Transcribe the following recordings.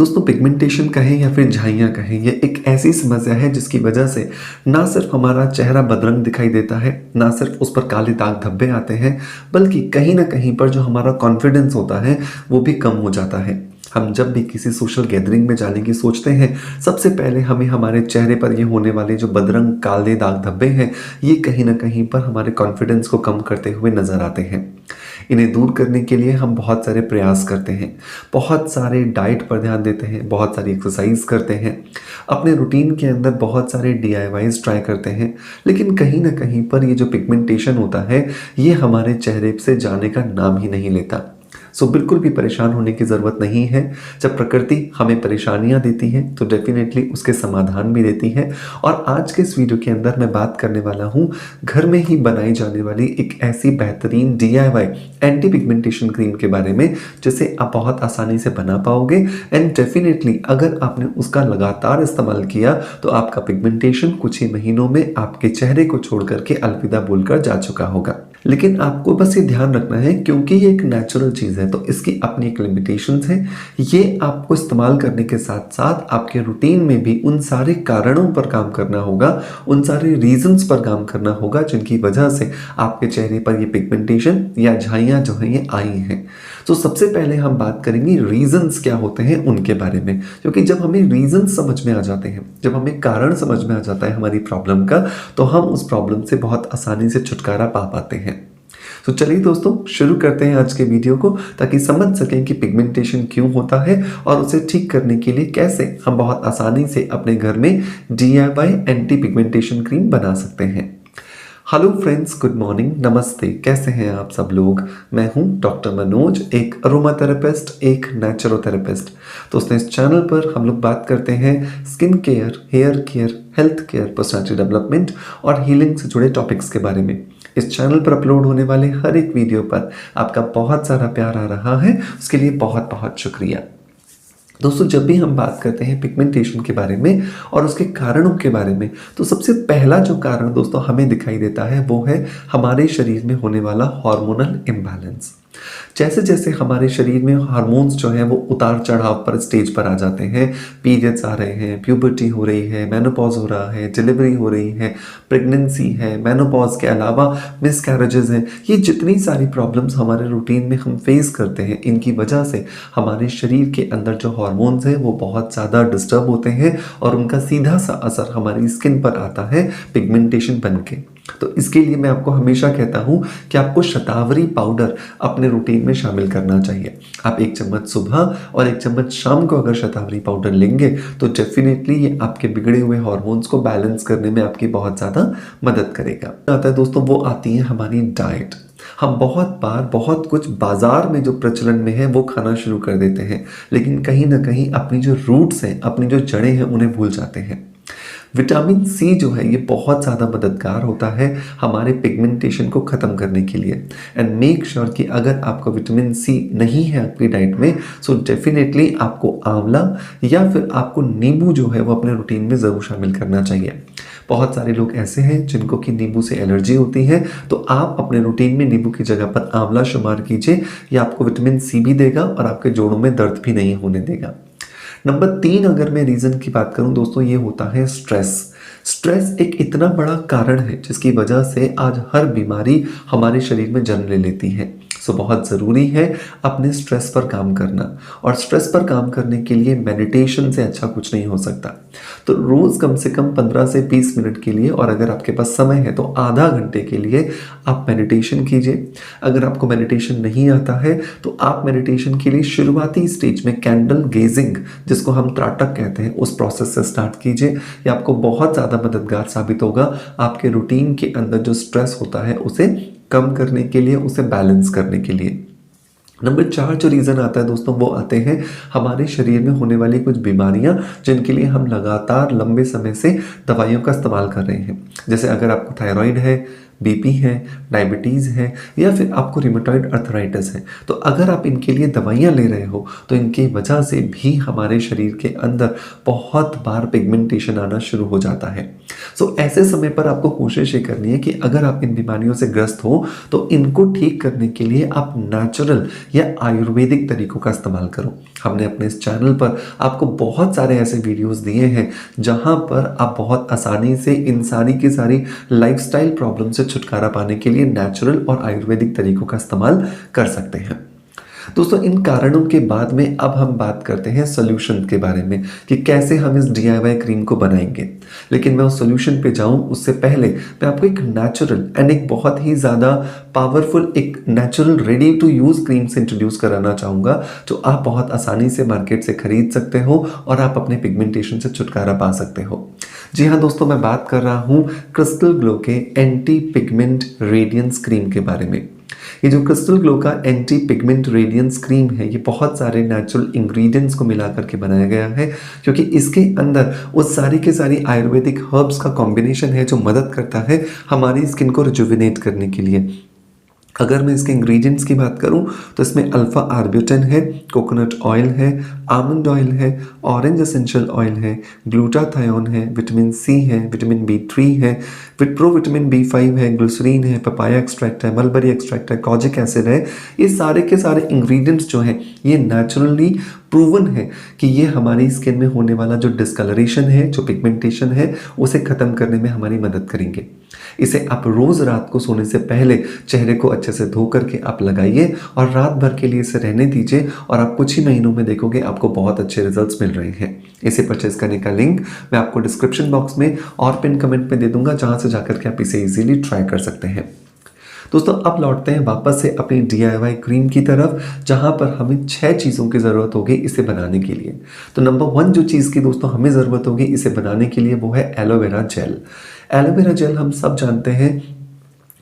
दोस्तों पिगमेंटेशन कहें या फिर झाइयाँ कहें, ये एक ऐसी समस्या है जिसकी वजह से ना सिर्फ हमारा चेहरा बदरंग दिखाई देता है, ना सिर्फ उस पर काले दाग धब्बे आते हैं, बल्कि कहीं ना कहीं पर जो हमारा कॉन्फिडेंस होता है वो भी कम हो जाता है। हम जब भी किसी सोशल गैदरिंग में जाने की सोचते हैं, सबसे पहले हमें हमारे चेहरे पर ये होने वाले जो बदरंग काले दाग धब्बे हैं, ये कहीं ना कहीं पर हमारे कॉन्फिडेंस को कम करते हुए नजर आते हैं। इन्हें दूर करने के लिए हम बहुत सारे प्रयास करते हैं, बहुत सारे डाइट पर ध्यान देते हैं, बहुत सारी एक्सरसाइज करते हैं, अपने रूटीन के अंदर बहुत सारे DIYs ट्राई करते हैं, लेकिन कहीं ना कहीं पर ये जो पिगमेंटेशन होता है ये हमारे चेहरे से जाने का नाम ही नहीं लेता। सो बिल्कुल भी परेशान होने की ज़रूरत नहीं है। जब प्रकृति हमें परेशानियां देती है तो डेफिनेटली उसके समाधान भी देती है। और आज के इस वीडियो के अंदर मैं बात करने वाला हूं घर में ही बनाई जाने वाली एक ऐसी बेहतरीन DIY एंटी पिगमेंटेशन क्रीम के बारे में, जिसे आप बहुत आसानी से बना पाओगे। एंड डेफिनेटली अगर आपने उसका लगातार इस्तेमाल किया तो आपका पिगमेंटेशन कुछ ही महीनों में आपके चेहरे को छोड़ करके अलविदा बोलकर जा चुका होगा। लेकिन आपको बस ये ध्यान रखना है, क्योंकि ये एक नेचुरल चीज़ है तो इसकी अपनी एक लिमिटेशंस है। ये आपको इस्तेमाल करने के साथ साथ आपके रूटीन में भी उन सारे कारणों पर काम करना होगा, उन सारे रीजंस पर काम करना होगा जिनकी वजह से आपके चेहरे पर ये पिगमेंटेशन या झाइयाँ जो हैं ये आई हैं। तो सबसे पहले हम बात करेंगे रीजंस क्या होते हैं उनके बारे में, क्योंकि जब हमें रीजंस समझ में आ जाते हैं, जब हमें कारण समझ में आ जाता है हमारी प्रॉब्लम का, तो हम उस प्रॉब्लम से बहुत आसानी से छुटकारा पा पाते हैं। तो चलिए दोस्तों शुरू करते हैं आज के वीडियो को, ताकि समझ सकें कि पिगमेंटेशन क्यों होता है और उसे ठीक करने के लिए कैसे हम बहुत आसानी से अपने घर में DIY एंटी पिगमेंटेशन क्रीम बना सकते हैं। हेलो फ्रेंड्स, गुड मॉर्निंग, नमस्ते, कैसे हैं आप सब लोग। मैं हूं डॉक्टर मनोज, एक अरोमा थेरेपिस्ट, एक नेचुरोथेरेपिस्ट। दोस्तों इस चैनल पर हम लोग बात करते हैं skin care, hair care, health care, personality development और हीलिंग से जुड़े टॉपिक्स के बारे में। इस चैनल पर अपलोड होने वाले हर एक वीडियो पर आपका बहुत सारा प्यार आ रहा है, उसके लिए बहुत बहुत शुक्रिया। दोस्तों जब भी हम बात करते हैं पिगमेंटेशन के बारे में और उसके कारणों के बारे में, तो सबसे पहला जो कारण दोस्तों हमें दिखाई देता है वो है हमारे शरीर में होने वाला हार्मोनल इम्बैलेंस। जैसे जैसे हमारे शरीर में हार्मोन्स जो है वो उतार चढ़ाव पर स्टेज पर आ जाते हैं, पीरियड्स आ रहे हैं, प्यूबर्टी हो रही है, मेनोपॉज हो रहा है, डिलीवरी हो रही है, प्रेगनेंसी है, मेनोपॉज के अलावा मिसकैरेजेस हैं, ये जितनी सारी प्रॉब्लम्स हमारे रूटीन में हम फेस करते हैं, इनकी वजह से हमारे शरीर के अंदर जो हार्मोन्स हैं वो बहुत ज़्यादा डिस्टर्ब होते हैं और उनका सीधा सा असर हमारी स्किन पर आता है पिगमेंटेशन बन के। तो इसके लिए मैं आपको हमेशा कहता हूँ कि आपको शतावरी पाउडर अपने रूटीन में शामिल करना चाहिए। आप 1 चम्मच सुबह और 1 चम्मच शाम को अगर शतावरी पाउडर लेंगे तो डेफिनेटली ये आपके बिगड़े हुए हार्मोन्स को बैलेंस करने में आपकी बहुत ज़्यादा मदद करेगा। आता है दोस्तों, वो आती है हमारी डाइट। हम बहुत बार बहुत कुछ बाजार में जो प्रचलन में है वो खाना शुरू कर देते हैं, लेकिन कहीं ना कहीं अपनी जो रूट्स हैं, अपनी जो जड़ें हैं, उन्हें भूल जाते हैं। विटामिन C जो है ये बहुत ज़्यादा मददगार होता है हमारे पिगमेंटेशन को ख़त्म करने के लिए। एंड मेक श्योर कि अगर आपको विटामिन C नहीं है आपकी डाइट में, सो डेफिनेटली आपको आंवला या फिर आपको नींबू जो है वो अपने रूटीन में ज़रूर शामिल करना चाहिए। बहुत सारे लोग ऐसे हैं जिनको कि नींबू से एलर्जी होती है, तो आप अपने रूटीन में नींबू की जगह पर आंवला शुमार कीजिए। ये आपको विटामिन C भी देगा और आपके जोड़ों में दर्द भी नहीं होने देगा। नंबर 3 अगर मैं रीज़न की बात करूं दोस्तों, ये होता है स्ट्रेस। स्ट्रेस एक इतना बड़ा कारण है जिसकी वजह से आज हर बीमारी हमारे शरीर में जन्म ले लेती है। सो बहुत ज़रूरी है अपने स्ट्रेस पर काम करना, और स्ट्रेस पर काम करने के लिए मेडिटेशन से अच्छा कुछ नहीं हो सकता। तो रोज़ कम से कम 15 से 20 मिनट के लिए, और अगर आपके पास समय है तो आधा घंटे के लिए आप मेडिटेशन कीजिए। अगर आपको मेडिटेशन नहीं आता है तो आप मेडिटेशन के लिए शुरुआती स्टेज में कैंडल गेजिंग, जिसको हम त्राटक कहते हैं, उस प्रोसेस से स्टार्ट कीजिए। ये आपको बहुत ज़्यादा मददगार साबित होगा आपके रूटीन के अंदर जो स्ट्रेस होता है उसे कम करने के लिए, उसे बैलेंस करने के लिए। नंबर 4 जो रीज़न आता है दोस्तों, वो आते हैं हमारे शरीर में होने वाली कुछ बीमारियां जिनके लिए हम लगातार लंबे समय से दवाइयों का इस्तेमाल कर रहे हैं। जैसे अगर आपको थायराइड है, बीपी है, डायबिटीज़ है या फिर आपको रिमेटॉइड अर्थराइटिस है, तो अगर आप इनके लिए दवाइयाँ ले रहे हो तो इनकी वजह से भी हमारे शरीर के अंदर बहुत बार पिगमेंटेशन आना शुरू हो जाता है। सो ऐसे समय पर आपको कोशिश ये करनी है कि अगर आप इन बीमारियों से ग्रस्त हो तो इनको ठीक करने के लिए आप नेचुरल या आयुर्वेदिक तरीकों का इस्तेमाल करो। हमने अपने इस चैनल पर आपको बहुत सारे ऐसे वीडियोस दिए हैं जहां पर आप बहुत आसानी से इन सारी की सारी लाइफस्टाइल प्रॉब्लम से छुटकारा पाने के लिए नेचुरल और आयुर्वेदिक तरीकों का इस्तेमाल कर सकते हैं। दोस्तों इन कारणों के बाद में अब हम बात करते हैं सोल्यूशन के बारे में कि कैसे हम इस DIY क्रीम को बनाएंगे। लेकिन मैं उस सोल्यूशन पे जाऊं उससे पहले मैं आपको एक नेचुरल एंड एक बहुत ही ज़्यादा पावरफुल एक natural ready to use cream से इंट्रोड्यूस कराना चाहूँगा जो आप बहुत आसानी से मार्केट से खरीद सकते हो और आप अपने पिगमेंटेशन से छुटकारा पा सकते हो। जी हाँ दोस्तों, मैं बात कर रहा हूँ क्रिस्टल ग्लो के एंटी पिगमेंट रेडियंस क्रीम के बारे में। ये जो क्रिस्टल ग्लो का एंटी पिगमेंट रेडियंस क्रीम है ये बहुत सारे नेचुरल इंग्रेडिएंट्स को मिला करके बनाया गया है, क्योंकि इसके अंदर उस सारी के सारी आयुर्वेदिक हर्ब्स का कॉम्बिनेशन है जो मदद करता है हमारी स्किन को रिजुविनेट करने के लिए। अगर मैं इसके इंग्रेडिएंट्स की बात करूं तो इसमें अल्फा आर्ब्यूटेन है, कोकोनट ऑयल है, आमंड ऑयल है, ऑरेंज एसेंशियल ऑयल है, ग्लूटाथायोन है, विटामिन सी है, विटामिन B3 है, प्रोविटामिन B5 है, ग्लिसरीन है, पपाया एक्सट्रैक्ट है, मलबरी एक्सट्रैक्ट है, कॉजिक एसिड है। ये सारे के सारे इंग्रेडिएंट्स जो हैं ये नेचुरली प्रूवन है कि ये हमारी स्किन में होने वाला जो डिस्कलरेशन है, जो पिगमेंटेशन है, उसे ख़त्म करने में हमारी मदद करेंगे। इसे आप रोज़ रात को सोने से पहले चेहरे को अच्छे से धो करके आप लगाइए और रात भर के लिए इसे रहने दीजिए और आप कुछ ही महीनों में देखोगे आपको बहुत अच्छे रिजल्ट्स मिल रहे हैं। इसे परचेज करने का लिंक मैं आपको डिस्क्रिप्शन बॉक्स में और पिन कमेंट में दे दूंगा, जहां से जाकर के आप इसे इजीली ट्राई कर सकते हैं। दोस्तों अब लौटते हैं वापस से अपनी DIY क्रीम की तरफ, जहां पर हमें 6 चीज़ों की ज़रूरत होगी इसे बनाने के लिए। तो नंबर 1 जो चीज़ की दोस्तों हमें ज़रूरत होगी इसे बनाने के लिए वो है एलोवेरा जेल। एलोवेरा जेल हम सब जानते हैं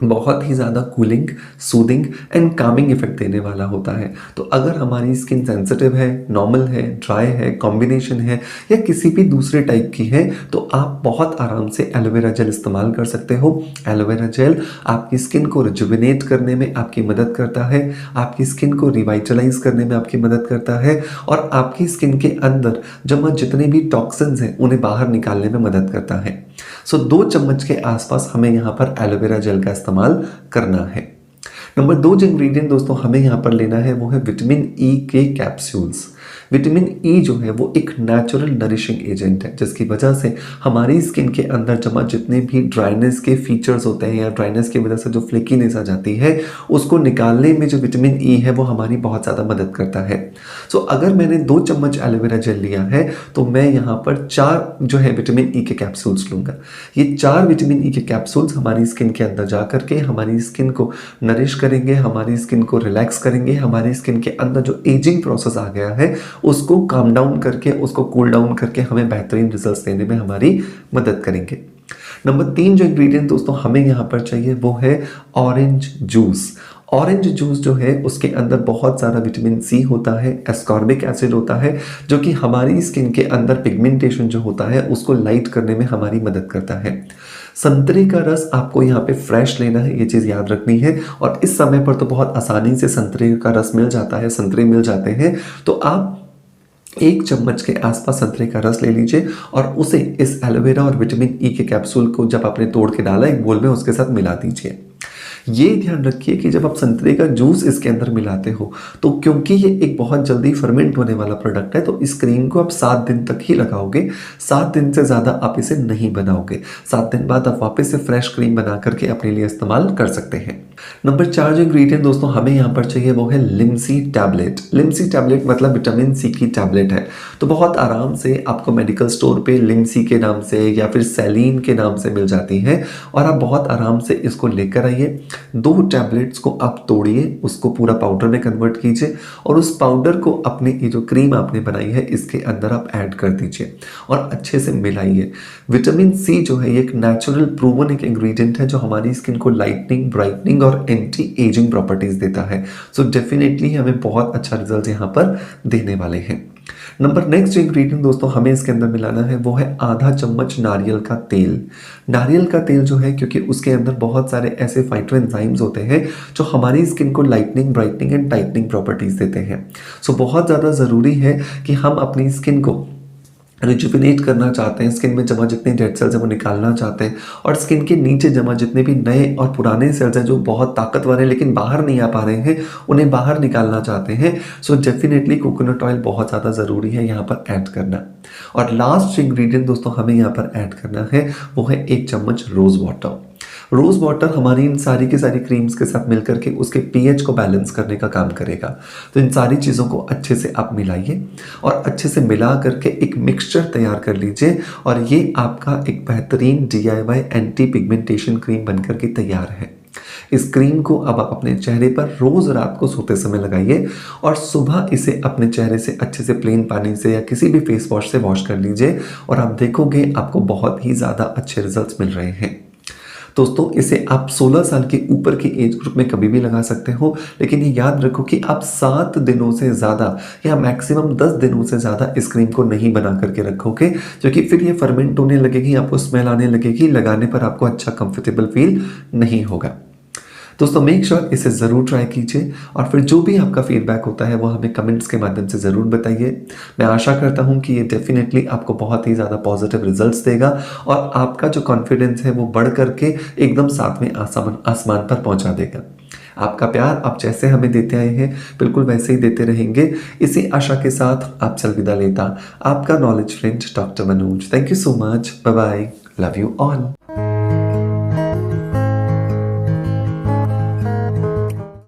बहुत ही ज़्यादा cooling, soothing and Kameng effect देने वाला होता है। तो अगर हमारी स्किन सेंसिटिव है, नॉर्मल है, ड्राई है, कॉम्बिनेशन है या किसी भी दूसरे टाइप की है तो आप बहुत आराम से एलोवेरा जेल इस्तेमाल कर सकते हो। एलोवेरा जेल आपकी स्किन को रिजुविनेट करने में आपकी मदद करता है, आपकी स्किन को रिवाइटलाइज करने में आपकी मदद करता है और आपकी स्किन के अंदर जमा जितने भी टॉक्सिन्स हैं उन्हें बाहर निकालने में मदद करता है। सो 2 चम्मच के आसपास हमें यहाँ पर एलोवेरा जेल का इस्तेमाल करना है। नंबर 2 जो इंग्रेडिएंट दोस्तों हमें यहाँ पर लेना है वो है विटामिन E के कैप्सूल्स। विटामिन E जो है वो एक नेचुरल नरिशिंग एजेंट है, जिसकी वजह से हमारी स्किन के अंदर जमा जितने भी ड्राइनेस के फीचर्स होते हैं या ड्राइनेस की वजह से जो फ्लेकीनेस आ जाती है उसको निकालने में जो विटामिन E है वो हमारी बहुत ज़्यादा मदद करता है। सो अगर मैंने 2 चम्मच एलोवेरा जेल लिया है तो मैं यहाँ पर 4 जो है विटामिन E के कैप्सूल्स लूँगा। ये 4 विटामिन E के कैप्सूल्स हमारी स्किन के अंदर जा करके हमारी स्किन को नरिश करेंगे, हमारी स्किन को रिलैक्स करेंगे, हमारी स्किन के अंदर जो एजिंग प्रोसेस आ गया है उसको काम डाउन करके, उसको कूल डाउन करके हमें बेहतरीन रिजल्ट्स देने में हमारी मदद करेंगे। नंबर 3 जो इंग्रेडिएंट दोस्तों हमें यहाँ पर चाहिए वो है ऑरेंज जूस। ऑरेंज जूस जो है उसके अंदर बहुत सारा विटामिन सी होता है, एस्कॉर्बिक एसिड होता है, जो कि हमारी स्किन के अंदर पिगमेंटेशन जो होता है उसको लाइट करने में हमारी मदद करता है। संतरे का रस आपको यहाँ पे फ्रेश लेना है, ये चीज़ याद रखनी है। और इस समय पर तो बहुत आसानी से संतरे का रस मिल जाता है, संतरे मिल जाते हैं, तो आप 1 चम्मच के आसपास संतरे का रस ले लीजिए और उसे इस एलोवेरा और विटामिन E के कैप्सूल को जब आपने तोड़ के डाला एक बोल में उसके साथ मिला दीजिए। ये ध्यान रखिए कि जब आप संतरे का जूस इसके अंदर मिलाते हो तो क्योंकि ये एक बहुत जल्दी फर्मेंट होने वाला प्रोडक्ट है तो इस क्रीम को आप 7 दिन तक ही लगाओगे, 7 दिन से ज़्यादा आप इसे नहीं बनाओगे। 7 दिन बाद आप वापस से फ्रेश क्रीम बना करके अपने लिए इस्तेमाल कर सकते हैं। नंबर 4 जो इंग्रेडिएंट दोस्तों हमें यहाँ पर चाहिए वो है लिमसी टैबलेट। लिमसी टैबलेट मतलब विटामिन सी की टैबलेट है। तो बहुत आराम से आपको मेडिकल स्टोर पे लिमसी के नाम से या फिर सेलिन के नाम से मिल जाती है और आप बहुत आराम से इसको लेकर आइए। 2 टैबलेट्स को आप तोड़िए, उसको पूरा पाउडर में कन्वर्ट कीजिए और उस पाउडर को अपने ये जो क्रीम आपने बनाई है इसके अंदर आप ऐड कर दीजिए और अच्छे से मिलाइए। विटामिन सी जो है एक नेचुरल प्रूवन एक इंग्रेडिएंट है जो हमारी स्किन को लाइटनिंग, ब्राइटनिंग और एंटी एजिंग प्रॉपर्टीज देता है। सो डेफिनेटली हमें बहुत अच्छा रिजल्ट यहाँ पर देने वाले हैं। नंबर नेक्स्ट जो इंग्रेडिएंट दोस्तों हमें इसके अंदर मिलाना है वो है आधा चम्मच नारियल का तेल। नारियल का तेल जो है क्योंकि उसके अंदर बहुत सारे ऐसे फाइटो एंजाइम्स होते हैं जो हमारी स्किन को lightning, brightening and tightening properties देते हैं। सो बहुत ज़्यादा ज़रूरी है कि हम अपनी स्किन को रिजुविनेट करना चाहते हैं, स्किन में जमा जितने डेड सेल्स हैं वो निकालना चाहते हैं और स्किन के नीचे जमा जितने भी नए और पुराने सेल्स हैं जो बहुत ताकतवर हैं लेकिन बाहर नहीं आ पा रहे हैं, उन्हें बाहर निकालना चाहते हैं। सो डेफिनेटली कोकोनट ऑयल बहुत ज़्यादा ज़रूरी है यहाँ पर ऐड करना। और लास्ट इंग्रेडिएंट दोस्तों हमें यहाँ पर ऐड करना है वो है 1 चम्मच रोज़ वाटर। रोज़ वाटर हमारी इन सारी की सारी क्रीम्स के साथ मिलकर के उसके पीएच को बैलेंस करने का काम करेगा। तो इन सारी चीज़ों को अच्छे से आप मिलाइए और अच्छे से मिला करके एक मिक्सचर तैयार कर लीजिए और ये आपका एक बेहतरीन DIY एंटी पिगमेंटेशन क्रीम बनकर के तैयार है। इस क्रीम को अब आप अपने चेहरे पर रोज़ रात को सोते समय लगाइए और सुबह इसे अपने चेहरे से अच्छे से प्लेन पानी से या किसी भी फेस वॉश से वॉश कर लीजिए और आप देखोगे आपको बहुत ही ज़्यादा अच्छे रिजल्ट्स मिल रहे हैं। दोस्तों इसे आप 16 साल के ऊपर की एज ग्रुप में कभी भी लगा सकते हो, लेकिन ये याद रखो कि आप 7 दिनों से ज़्यादा या मैक्सिमम 10 दिनों से ज़्यादा इस क्रीम को नहीं बना करके रखोगे, क्योंकि फिर ये फर्मेंट होने लगेगी, आपको स्मेल आने लगेगी, लगाने पर आपको अच्छा कंफर्टेबल फील नहीं होगा। दोस्तों मेक श्योर इसे ज़रूर ट्राई कीजिए और फिर जो भी आपका फीडबैक होता है वो हमें कमेंट्स के माध्यम से ज़रूर बताइए। मैं आशा करता हूँ कि ये डेफिनेटली आपको बहुत ही ज़्यादा पॉजिटिव रिजल्ट्स देगा और आपका जो कॉन्फिडेंस है वो बढ़ करके एकदम सातवें आसमान पर पहुँचा देगा। आपका प्यार आप जैसे हमें देते आए हैं बिल्कुल वैसे ही देते रहेंगे। इसी आशा के साथ आपसे अलविदा लेता आपका knowledge friend doctor Manoj. Thank you so much. Bye bye. Love you all.